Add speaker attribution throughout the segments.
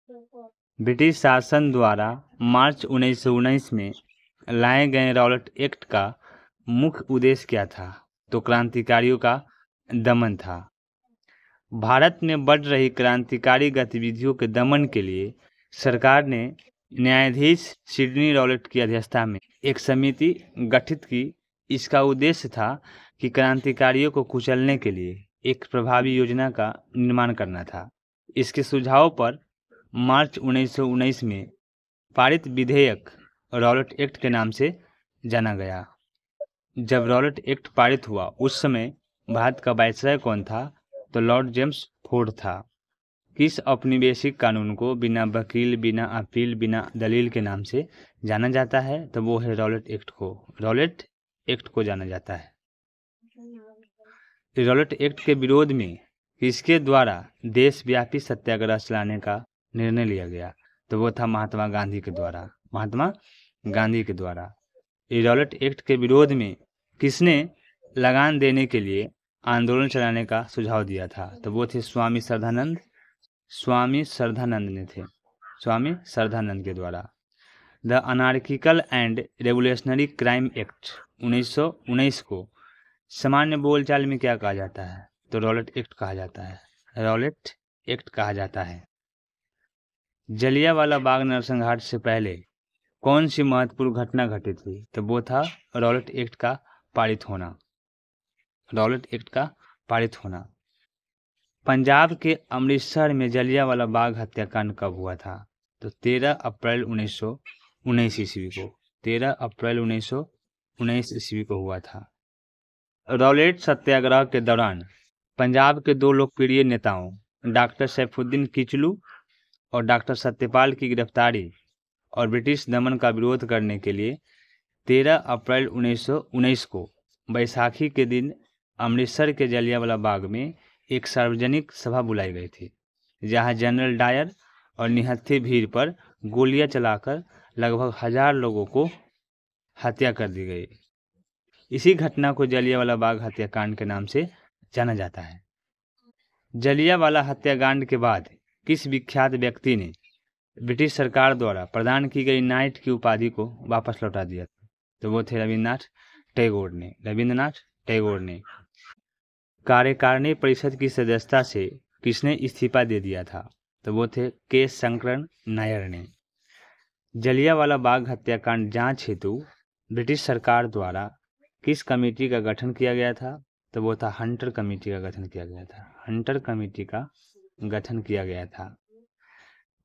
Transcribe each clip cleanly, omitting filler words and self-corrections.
Speaker 1: British शासन द्वारा मार्च 1919 में लाए गए रॉलेट एक्ट का मुख्य उद्देश्य क्या था? तो क्रांतिकारियों का दमन था। भारत में बढ़ रही क्रांतिकारी गतिविधियों के दमन के लिए सरकार ने न्यायाधीश सिडनी रॉलेट की अध्यक्षता में एक समिति गठित की। इसका उद्देश्य था कि क्रांतिकारियों को कुचलने के लिए एक प्रभावी योजना का निर्माण करना था। इसके सुझाव पर मार्च 1919 में पारित विधेयक रॉलेट एक्ट के नाम से जाना गया। जब रॉलेट एक्ट पारित हुआ उस समय भारत का वायसराय कौन था? तो लॉर्ड जेम्स फोर्ड था। किस औपनिवेशिक कानून को बिना वकील, बिना अपील, बिना दलील के नाम से जाना जाता है? तो वो है रॉलेट एक्ट को जाना जाता है। रॉलेट एक्ट के विरोध में किसके द्वारा देशव्यापी सत्याग्रह चलाने का निर्णय लिया गया? तो वो था महात्मा गांधी के द्वारा। रॉलेट एक्ट के विरोध में किसने लगान देने के लिए आंदोलन चलाने का सुझाव दिया था? तो वो थे स्वामी श्रद्धानंद के द्वारा। The anarchical and revolutionary crime act 1919 को सामान्य बोलचाल में क्या कहा जाता है? तो रॉलेट एक्ट कहा जाता है। जलियांवाला बाग नरसंहार से पहले कौन सी महत्वपूर्ण घटना घटित हुई? तो वो था रॉलेट एक्ट का पारित होना। पंजाब के अमृतसर में जलियांवाला बाग हत्याकांड कब हुआ था? तो 13 अप्रैल 1919 ईस्वी को हुआ था। रॉलेट सत्याग्रह के दौरान पंजाब के दो लोकप्रिय नेताओं डॉक्टर सैफुद्दीन किचलू और डॉक्टर सत्यपाल की गिरफ्तारी और ब्रिटिश दमन का विरोध करने के लिए 13 अप्रैल 1919 को बैसाखी के दिन अमृतसर के जलियांवाला बाग में एक सार्वजनिक सभा बुलाई गई थी, जहां जनरल डायर और निहत्थे भीड़ पर गोलियां चलाकर लगभग 1000 लोगों को हत्या कर दी गई। इसी घटना को जलियांवाला बाग हत्याकांड के नाम से जाना जाता है। जलियांवाला हत्याकांड के बाद किस विख्यात व्यक्ति ने ब्रिटिश सरकार द्वारा प्रदान की गई नाइट की उपाधि को वापस लौटा दिया? तो वो थे रविन्द्रनाथ टैगोर ने। कार्यकारिणी परिषद की सदस्यता से किसने इस्तीफा दे दिया था? तो वो थे के शंकरन नायर ने। जलियांवाला बाग हत्याकांड जांच हेतु ब्रिटिश सरकार द्वारा किस कमेटी का गठन किया गया था? तो वो था हंटर कमेटी का गठन किया गया था।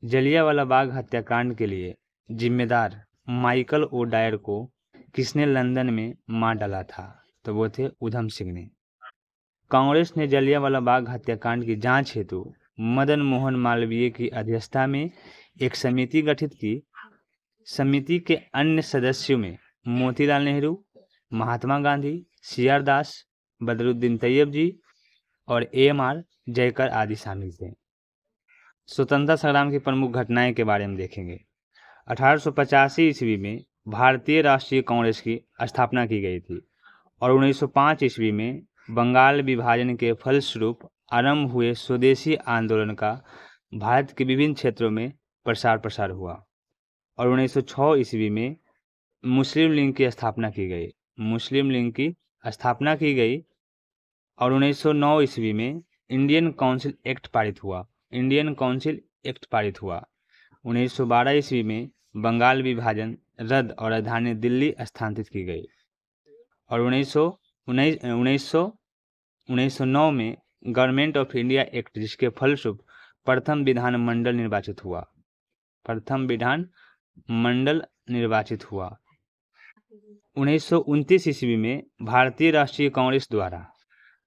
Speaker 1: जलियांवाला बाग हत्याकांड के लिए जिम्मेदार माइकल ओ डायर को किसने लंदन में मार डाला था? तो वो थे उधम सिंह ने। कांग्रेस ने जलियांवाला बाग हत्याकांड की जांच हेतु मदन मोहन मालवीय की अध्यक्षता में एक समिति गठित की। समिति के अन्य सदस्यों में मोतीलाल नेहरू, महात्मा गांधी, CR दास, बदरुद्दीन तैयब जी और AMR जयकर आदि शामिल थे। स्वतंत्रता संग्राम की प्रमुख घटनाएं के बारे में देखेंगे। 1885 ईस्वी में भारतीय राष्ट्रीय कांग्रेस की स्थापना की गई थी और 1905 ईस्वी में बंगाल विभाजन के फलस्वरूप आरंभ हुए स्वदेशी आंदोलन का भारत के विभिन्न क्षेत्रों में प्रसार हुआ और 1906 ईस्वी में मुस्लिम लीग की स्थापना की गई और 1909 ईस्वी में इंडियन काउंसिल एक्ट पारित हुआ। 1912 ईस्वी में बंगाल विभाजन रद्द और राजधानी दिल्ली स्थानांतरित की गई और 1909 में गवर्नमेंट ऑफ इंडिया एक्ट, जिसके फलस्वरूप प्रथम विधानमंडल निर्वाचित हुआ। 1929 ईस्वी में भारतीय राष्ट्रीय कांग्रेस द्वारा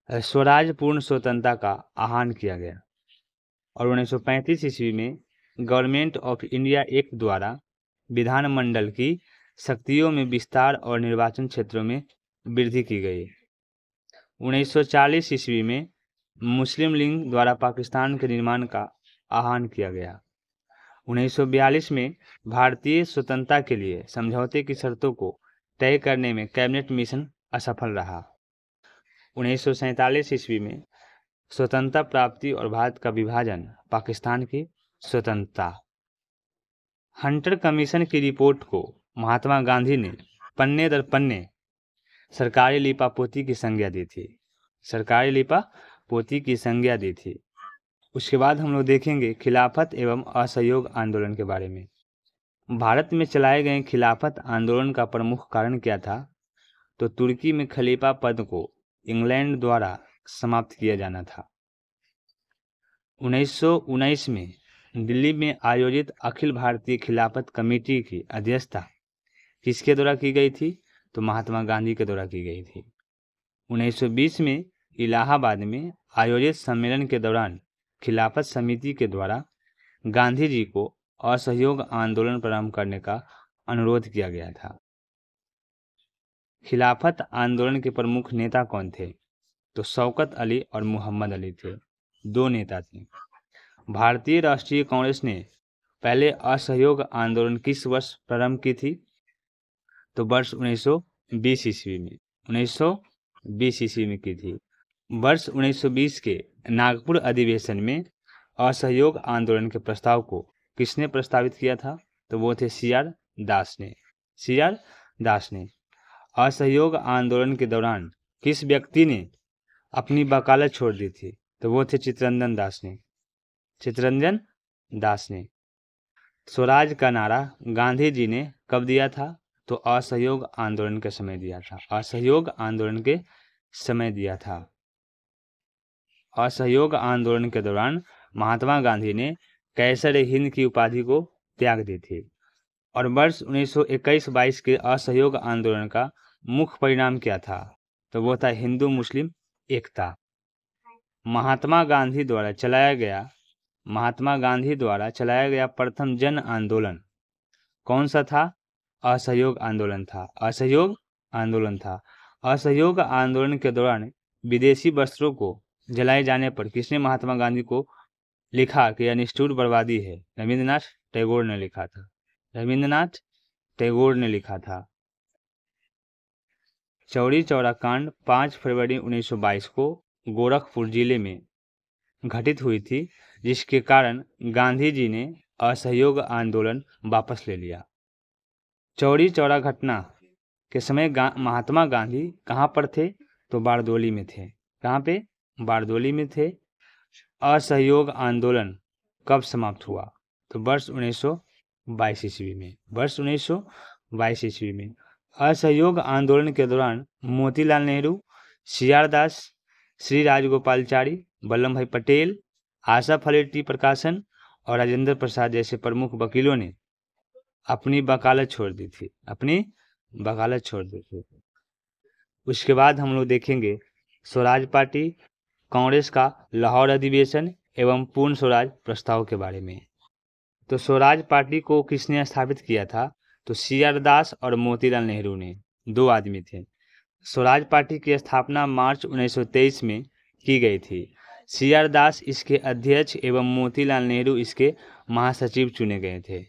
Speaker 1: स्वराजपूर्ण स्वतंत्रता का आह्वान किया गया और 1935 ईस्वी में गवर्नमेंट ऑफ इंडिया एक्ट द्वारा विधानमंडल की शक्तियों में विस्तार और निर्वाचन क्षेत्रों में वृद्धि की गई। 1940 ईस्वी में मुस्लिम लीग द्वारा पाकिस्तान के निर्माण का आह्वान किया गया। 1942 में भारतीय स्वतंत्रता के लिए समझौते की शर्तों को तय करने में कैबिनेट मिशन असफल रहा। 1947 ईस्वी में स्वतंत्रता प्राप्ति और भारत का विभाजन, पाकिस्तान की स्वतंत्रता। हंटर कमीशन की रिपोर्ट को महात्मा गांधी ने पन्ने दर पन्ने सरकारी लिपापोती की संज्ञा दी थी। सरकारी लिपापोती की संज्ञा दी थी। उसके बाद हम लोग देखेंगे खिलाफत एवं असहयोग आंदोलन के बारे में। भारत में चलाए गए खिलाफत आंदोलन का प्रमुख कारण क्या था? तो तुर्की में खलीफा पद को इंग्लैंड द्वारा समाप्त किया जाना था। 1919 में दिल्ली में आयोजित अखिल भारतीय खिलाफत कमेटी की अध्यक्षता किसके द्वारा की गई थी? तो महात्मा गांधी के द्वारा की गई थी। 1920 में इलाहाबाद में आयोजित सम्मेलन के दौरान खिलाफत समिति के द्वारा गांधी जी को असहयोग आंदोलन प्रारंभ करने का अनुरोध किया गया था। खिलाफत आंदोलन के प्रमुख नेता कौन थे? तो शौकत अली और मोहम्मद अली थे, दो नेता थे। भारतीय राष्ट्रीय कांग्रेस ने पहले असहयोग आंदोलन किस वर्ष प्रारंभ की थी? तो वर्ष 1920 ईस्वी में 1920 ईस्वी में की थी। वर्ष 1920 के नागपुर अधिवेशन में असहयोग आंदोलन के प्रस्ताव को किसने प्रस्तावित किया था? तो वो थे CR दास ने। CR दास ने। असहयोग आंदोलन के दौरान किस व्यक्ति ने अपनी वकालत छोड़ दी थी? तो वो थे चित्तरंजन दास ने। चित्तरंजन दास ने। स्वराज का नारा गांधी जी ने कब दिया था? तो असहयोग आंदोलन के समय दिया था। असहयोग आंदोलन के समय दिया था। असहयोग आंदोलन के दौरान महात्मा गांधी ने कैसर हिंद की उपाधि को त्याग दी थी। और वर्ष 1921-22 के असहयोग आंदोलन का मुख्य परिणाम क्या था? तो वो था हिंदू मुस्लिम एकता। महात्मा गांधी द्वारा चलाया गया प्रथम जन आंदोलन कौन सा था? असहयोग आंदोलन था। असहयोग आंदोलन था। असहयोग आंदोलन के दौरान विदेशी वस्त्रों को जलाए जाने पर किसने महात्मा गांधी को लिखा कि यह निष्ठुर बर्बादी है? रविंद्रनाथ टैगोर ने लिखा था। रविंद्रनाथ टैगोर ने लिखा था। चौरी चौरा कांड 5 फरवरी 1922 को गोरखपुर जिले में घटित हुई थी, जिसके कारण गांधी जी ने असहयोग आंदोलन वापस ले लिया। चौरी चौरा घटना के समय महात्मा गांधी कहाँ पर थे? तो बारदोली में थे। कहाँ पे? बारदोली में थे। असहयोग आंदोलन कब समाप्त हुआ? तो वर्ष 1922 ईस्वी में। वर्ष 1922 ईस्वी में। असहयोग आंदोलन के दौरान मोतीलाल नेहरू, CR दास, श्री राजगोपालचारी, वल्लभ भाई पटेल, आसफ अली टी प्रकाशन और राजेंद्र प्रसाद जैसे प्रमुख वकीलों ने अपनी वकालत छोड़ दी थी। अपनी वकालत छोड़ दी थी। उसके बाद हम लोग देखेंगे स्वराज पार्टी, कांग्रेस का लाहौर अधिवेशन एवं पूर्ण स्वराज प्रस्ताव के बारे में। तो स्वराज पार्टी को किसने स्थापित किया था? तो CR दास और मोतीलाल नेहरू ने, दो आदमी थे। स्वराज पार्टी की स्थापना मार्च 1923 में की गई थी। CR दास इसके अध्यक्ष एवं मोतीलाल नेहरू इसके महासचिव चुने गए थे।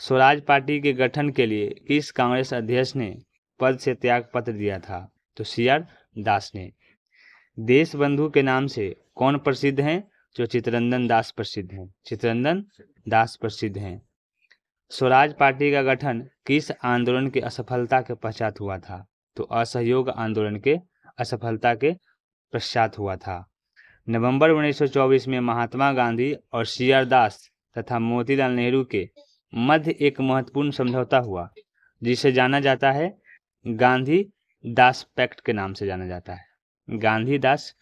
Speaker 1: स्वराज पार्टी के गठन के लिए किस कांग्रेस अध्यक्ष ने पद से त्याग पत्र दिया था? तो CR दास ने। देश बंधु के नाम से कौन प्रसिद्ध हैं? जो चित्तरंजन दास प्रसिद्ध हैं। चित्तरंजन दास प्रसिद्ध हैं। स्वराज पार्टी का गठन किस आंदोलन की असफलता के पश्चात हुआ था? तो असहयोग आंदोलन के असफलता के पश्चात हुआ था। नवंबर 1924 में महात्मा गांधी और CR दास तथा मोतीलाल नेहरू के मध्य एक महत्वपूर्ण समझौता हुआ, जिसे जाना जाता है गांधी दास पैक्ट के नाम से जाना जाता है। गांधी दास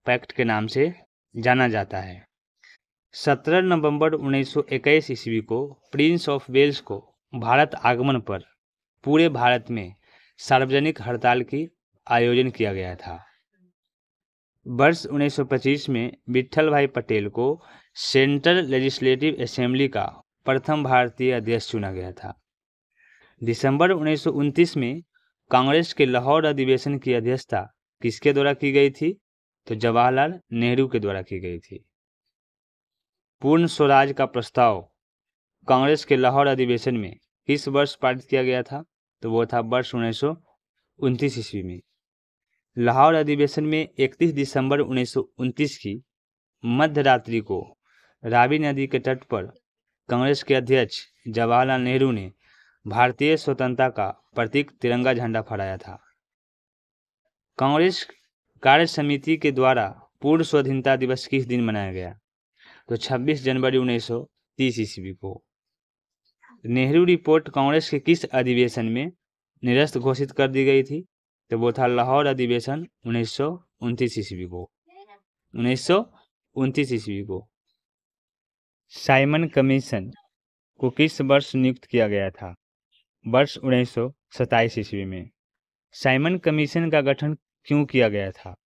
Speaker 1: पैक्ट के नाम से जाना जाता है। 17 नवंबर 1921 ईस्वी को प्रिंस ऑफ वेल्स को भारत आगमन पर पूरे भारत में सार्वजनिक हड़ताल की आयोजन किया गया था। वर्ष 1925 में विट्ठल भाई पटेल को सेंट्रल लेजिस्लेटिव असेंबली का प्रथम भारतीय अध्यक्ष चुना गया था। दिसंबर 1929 में कांग्रेस के लाहौर अधिवेशन की अध्यक्षता किसके द्वारा की गई थी? तो जवाहरलाल नेहरू के द्वारा की गई थी। पूर्ण स्वराज का प्रस्ताव कांग्रेस के लाहौर अधिवेशन में किस वर्ष पारित किया गया था? तो वो था वर्ष 1929 ईस्वी में। लाहौर अधिवेशन में 31 दिसंबर 1929 की मध्य रात्रि को रावी नदी के तट पर कांग्रेस के अध्यक्ष जवाहरलाल नेहरू ने भारतीय स्वतंत्रता का प्रतीक तिरंगा झंडा फहराया था। कांग्रेस कार्य समिति के द्वारा पूर्व स्वाधीनता दिवस किस दिन मनाया गया? तो 26 जनवरी 1930 ईस्वी को। नेहरू रिपोर्ट कांग्रेस के किस अधिवेशन में निरस्त घोषित कर दी गई थी? तो वो था लाहौर अधिवेशन 1929 ईस्वी को। 1929 ईस्वी को। साइमन कमीशन को किस वर्ष नियुक्त किया गया था? वर्ष 1927 ईस्वी में। साइमन कमीशन का गठन क्यों किया गया था?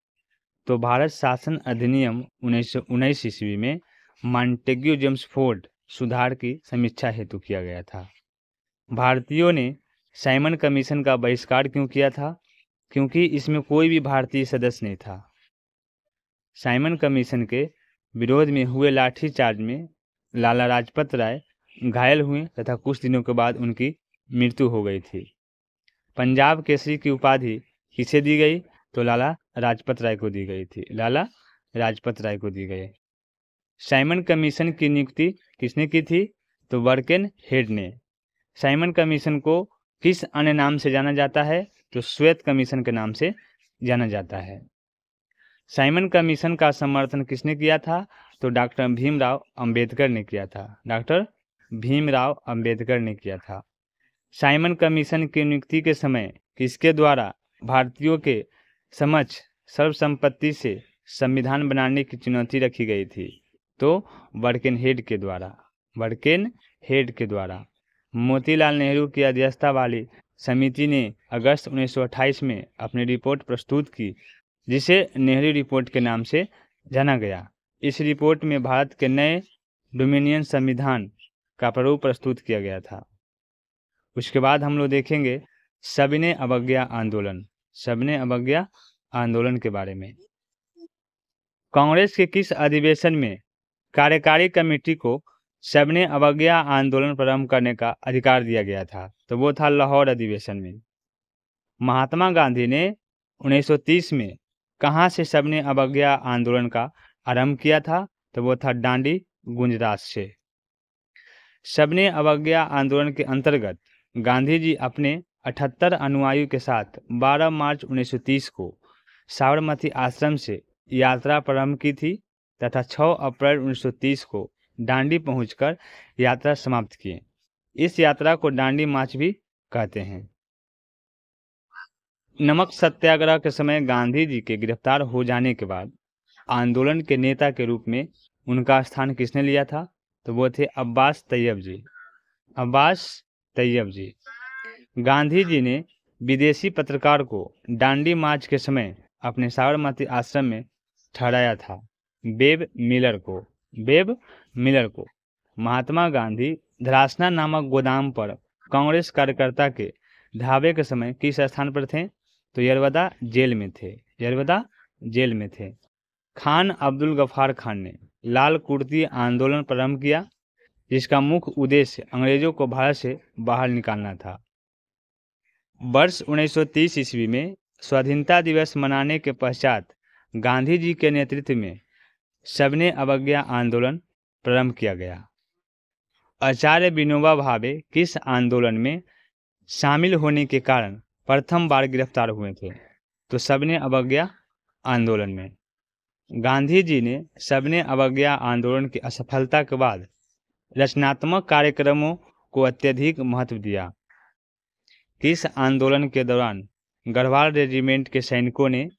Speaker 1: तो भारत शासन अधिनियम 1919 ईस्वी में मॉन्टेग्यू जेम्सफोर्ड सुधार की समीक्षा हेतु किया गया था। भारतीयों ने साइमन कमीशन का बहिष्कार क्यों किया था? क्योंकि इसमें कोई भी भारतीय सदस्य नहीं था। साइमन कमीशन के विरोध में हुए लाठीचार्ज में लाला लाजपत राय घायल हुए तथा कुछ दिनों के बाद उनकी मृत्यु हो गई थी। पंजाब केसरी की उपाधि किसे दी गई? तो लाला लाजपत राय को दी गई थी। लाला लाजपत राय को दी गई। साइमन कमीशन की नियुक्ति किसने की थी? तो बर्केन हेड ने। साइमन कमीशन को किस अन्य नाम से जाना जाता है? तो श्वेत कमीशन के नाम से जाना जाता है। साइमन कमीशन का समर्थन किसने किया था? तो डॉक्टर भीमराव अंबेडकर ने किया था। डॉक्टर भीमराव अंबेडकर ने किया था। साइमन कमीशन की नियुक्ति के समय किसके द्वारा भारतीयों के समक्ष सर्वसम्मति से संविधान बनाने की चुनौती रखी गई थी? तो बर्केन हेड के द्वारा। बर्केन हेड के द्वारा। मोतीलाल नेहरू की अध्यक्षता वाली समिति ने अगस्त 1928 में अपनी रिपोर्ट प्रस्तुत की, जिसे नेहरू रिपोर्ट के नाम से जाना गया। इस रिपोर्ट में भारत के नए डोमिनियन संविधान का प्रारूप प्रस्तुत किया गया था। उसके बाद हम लोग देखेंगे सविनय अवज्ञा आंदोलन। सविनय अवज्ञा आंदोलन के बारे में। कांग्रेस के किस अधिवेशन में कार्यकारी कमेटी को सविनय अवज्ञा आंदोलन प्रारंभ करने का अधिकार दिया गया था? तो वो था लाहौर अधिवेशन में। महात्मा गांधी ने 1930 में कहाँ से सविनय अवज्ञा आंदोलन का आरंभ किया था? तो वो था डांडी गुजरात से। सविनय अवज्ञा आंदोलन के अंतर्गत गांधी जी अपने 78 अनुयायियों के साथ 12 मार्च 1930 को साबरमती आश्रम से यात्रा प्रारंभ की थी तथा 6 अप्रैल 1930 को डांडी पहुंचकर यात्रा समाप्त किए। इस यात्रा को डांडी मार्च भी कहते हैं। नमक सत्याग्रह के समय गांधी जी के गिरफ्तार हो जाने के बाद आंदोलन के नेता के रूप में उनका स्थान किसने लिया था? तो वो थे अब्बास तैयब जी। अब्बास तैयब जी। गांधी जी ने विदेशी पत्रकार को डांडी मार्च के समय अपने साबरमती आश्रम में ठहराया था, वेब मिलर को। वेब मिलर को। महात्मा गांधी धरासना नामक गोदाम पर कांग्रेस कार्यकर्ता के ढाबे के समय किस स्थान पर थे? तो यरवदा जेल में थे। यरवदा जेल में थे। खान अब्दुल गफ्फार खान ने लाल कुर्ती आंदोलन प्रारंभ किया, जिसका मुख्य उद्देश्य अंग्रेजों को भारत से बाहर निकालना था। वर्ष 1930 ईस्वी में स्वाधीनता दिवस मनाने के पश्चात गांधी जी के नेतृत्व में सविनय अवज्ञा आंदोलन प्रारंभ किया गया। आचार्य विनोबा भावे किस आंदोलन में शामिल होने के कारण प्रथम बार गिरफ्तार हुए थे? तो सविनय अवज्ञा आंदोलन में। गांधी जी ने सविनय अवज्ञा आंदोलन की असफलता के बाद रचनात्मक कार्यक्रमों को अत्यधिक महत्व दिया। किस आंदोलन के दौरान गढ़वाल रेजिमेंट के सैनिकों ने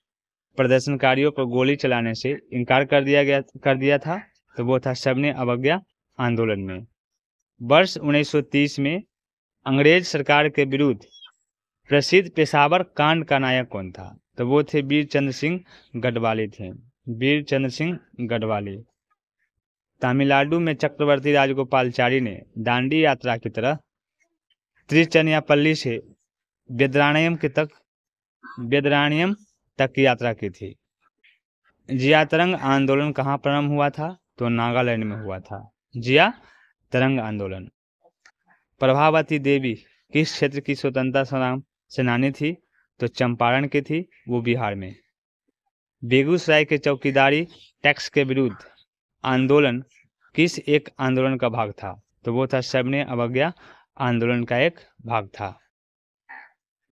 Speaker 1: प्रदर्शनकारियों पर गोली चलाने से इनकार कर दिया था? तो वो था सविनय अवज्ञा आंदोलन में। वर्ष 1930 में अंग्रेज सरकार के विरुद्ध प्रसिद्ध पेशावर कांड का नायक कौन था? तो वो थे वीर चंद्र सिंह गढ़वाली थे। वीर चंद्र सिंह गढ़वाली। तमिलनाडु में चक्रवर्ती राजगोपालचारी ने दांडी यात्रा की तरह त्रिचन्यापल्ली से वेदरायणम तक की यात्रा की थी। जिया तरंग आंदोलन कहाँ प्रारंभ हुआ था? तो नागालैंड में हुआ था। जिया तरंग आंदोलन। प्रभावती देवी किस क्षेत्र की स्वतंत्रता संग्राम सेनानी थी? तो चंपारण की थी, वो बिहार में। बेगूसराय के चौकीदारी टैक्स के विरुद्ध आंदोलन किस एक आंदोलन का भाग था? तो वो था सविनय अवज्ञा आंदोलन का एक भाग था।